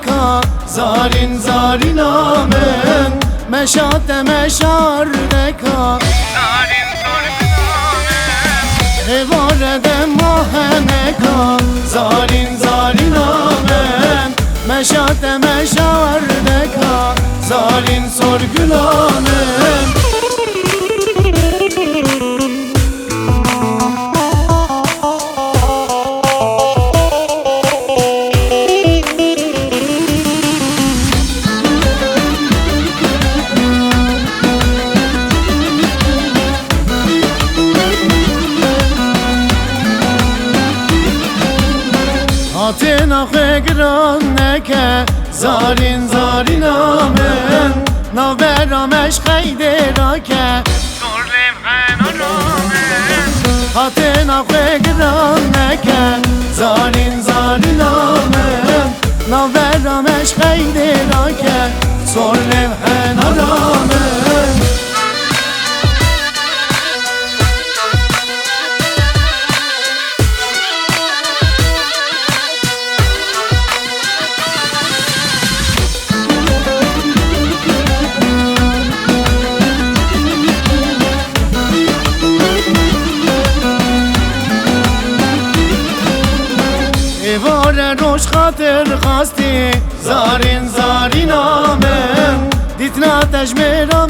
دکا زارین زارین آمن مشات مشار دکا زارین سرگل آمن وارد ماهنکا زارین زارین آمن مشات مشار دکا زارین سرگل آمن هاتنا خگران نکه زارین زارین آمن نوبرامش خیده را که سرلم خنان آمن هاتنا خگران نکه زارین زارین آمن نوبرامش خیده را که سرلم خنان آمن وار روش خاطر خواستی زارین زارین آمن دیتنا تجمیرا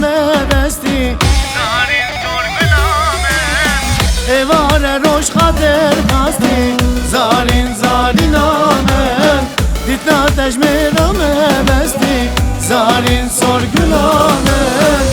بستی زارین سرگل آمن وار روش خاطر خواستی زارین زارین آمن دیتنا تجمیرا بستی زارین سرگل آمن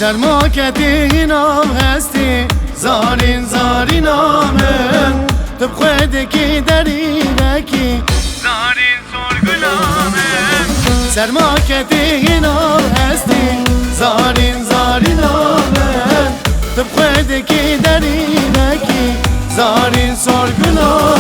سرما کتی نام هستی زارین زارین آمن تو بخوید کی دری بکی زارین سرگل آمن سرما کتی نام هستی زارین زارین آمن تو بخوید کی دری بکی زارین سرگل آمن